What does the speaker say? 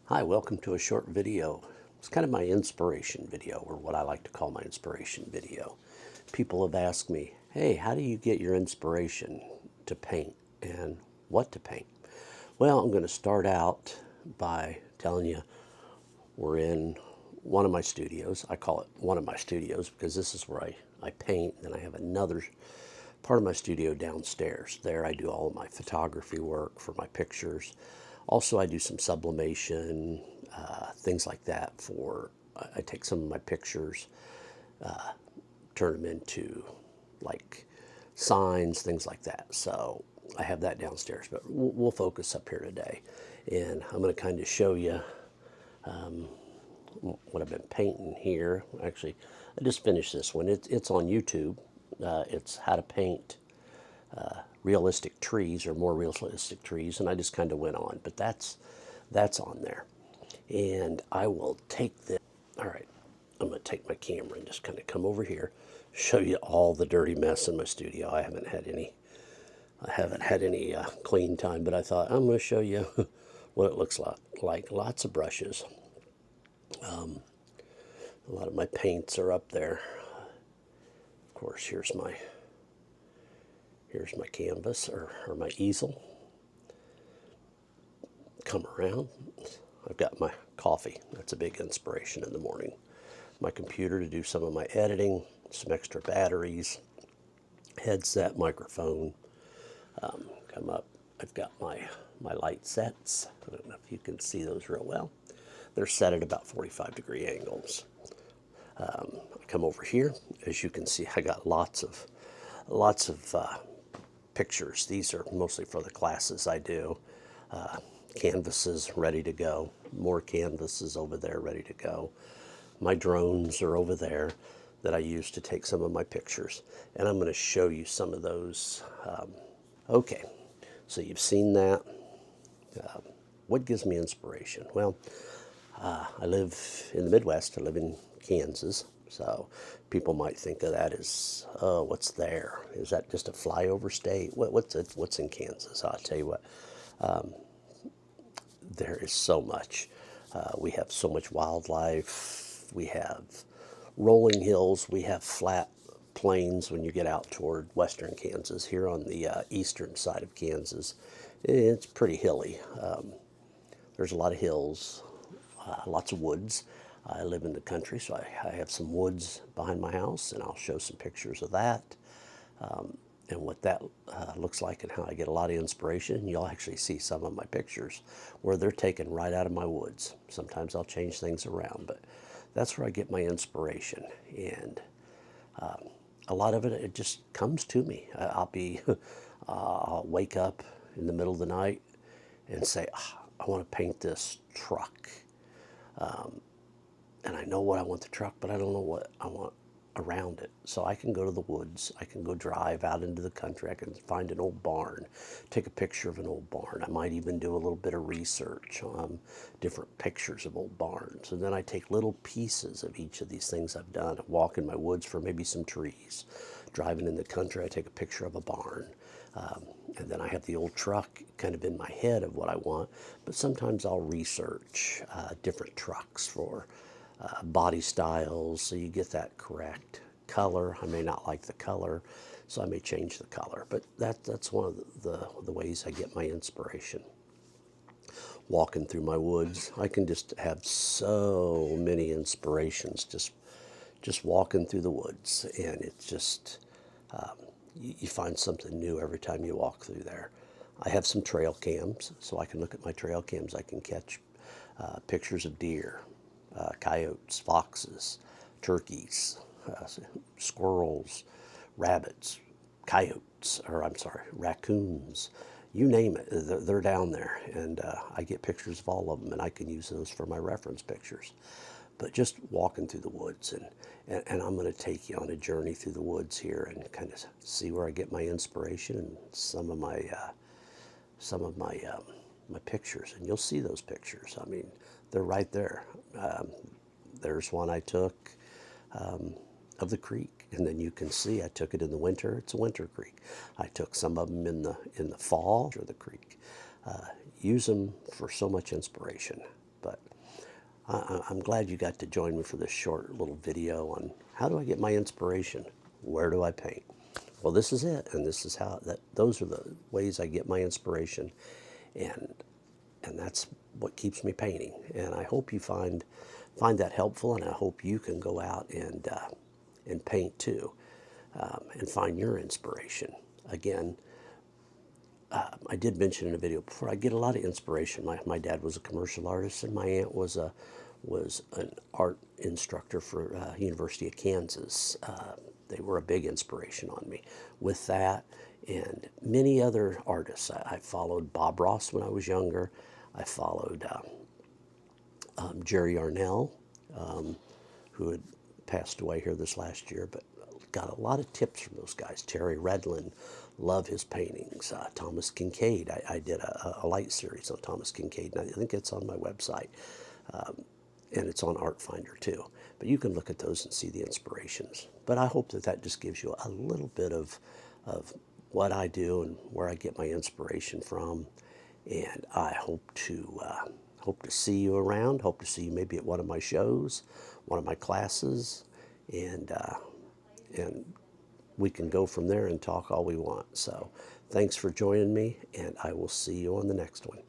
Hi, welcome to a short video. It's kind of my inspiration video, or what I like to call my inspiration video. People have asked me, hey, how do you get your inspiration to paint and what to paint? Well, I'm going to start out by telling you we're in one of my studios. I call it one of my studios because this is where I paint, and I have another part of my studio downstairs. There I do all of my photography work for my pictures. Also, I do some sublimation, things like that I take some of my pictures, turn them into like signs, things like that. So I have that downstairs, but we'll focus up here today. And I'm going to kind of show you what I've been painting here. Actually, I just finished this one. It's on YouTube. It's how to paint realistic trees or more realistic trees, and I just kind of went on. But that's on there. And I will take this. All right, I'm going to take my camera and just kind of come over here, show you all the dirty mess in my studio. I haven't had any. Clean time, but I thought I'm going to show you what it looks like. Lots of brushes. A lot of my paints are up there. Of course, here's my canvas or my easel. Come around. I've got my coffee. That's a big inspiration in the morning. My computer to do some of my editing, some extra batteries, headset, microphone. Come up. I've got my light sets. I don't know if you can see those real well. They're set at about 45-degree angles. I come over here. As you can see, I got lots of pictures. These are mostly for the classes I do. Canvases ready to go. More canvases over there ready to go. My drones are over there that I use to take some of my pictures. And I'm going to show you some of those. Okay, so you've seen that. What gives me inspiration? Well, I live in the Midwest. I live in Kansas. So people might think of that as, oh, what's there? Is that just a flyover state? What's in Kansas? I'll tell you what, there is so much. We have so much wildlife. We have rolling hills. We have flat plains when you get out toward western Kansas. Here on the eastern side of Kansas, it's pretty hilly. There's a lot of hills, lots of woods. I live in the country, so I have some woods behind my house, and I'll show some pictures of that and what that looks like and how I get a lot of inspiration. You'll actually see some of my pictures where they're taken right out of my woods. Sometimes I'll change things around, but that's where I get my inspiration. And a lot of it just comes to me. I'll wake up in the middle of the night and say, I want to paint this truck. And I know what I want the truck, but I don't know what I want around it. So I can go to the woods. I can go drive out into the country. I can find an old barn, take a picture of an old barn. I might even do a little bit of research on different pictures of old barns. And then I take little pieces of each of these things I've done. I walk in my woods for maybe some trees. Driving in the country, I take a picture of a barn. And then I have the old truck kind of in my head of what I want. But sometimes I'll research different trucks for body styles, so you get that correct. Color, I may not like the color, so I may change the color. But that's one of the ways I get my inspiration. Walking through my woods, I can just have so many inspirations just walking through the woods, and it's just you find something new every time you walk through there. I have some trail cams, so I can look at my trail cams. I can catch pictures of deer, coyotes, foxes, turkeys, squirrels, rabbits, coyotes, or I'm sorry, raccoons, you name it, they're down there. And I get pictures of all of them, and I can use those for my reference pictures. But just walking through the woods, and I'm going to take you on a journey through the woods here and kind of see where I get my inspiration and some of my my pictures, and you'll see those pictures. I mean, they're right there. There's one I took of the creek, and then you can see I took it in the winter. It's a winter creek. I took some of them in the fall of the creek. Use them for so much inspiration. But I'm glad you got to join me for this short little video on how do I get my inspiration? Where do I paint? Well, this is it, and this is how those are the ways I get my inspiration, and that's what keeps me painting. And I hope you find that helpful, and I hope you can go out and paint too, and find your inspiration. Again, I did mention in a video before, I get a lot of inspiration. My dad was a commercial artist, and my aunt was an art instructor for University of Kansas. They were a big inspiration on me. With that and many other artists, I followed Bob Ross when I was younger. I followed Jerry Arnell, who had passed away here this last year, but got a lot of tips from those guys. Terry Redlin, love his paintings. Thomas Kincaid, I did a light series on Thomas Kincaid, and I think it's on my website. And it's on Art Finder too. But you can look at those and see the inspirations. But I hope that that just gives you a little bit of what I do and where I get my inspiration from. And I hope to see you around. Hope to see you maybe at one of my shows, one of my classes, and we can go from there and talk all we want. So thanks for joining me, and I will see you on the next one.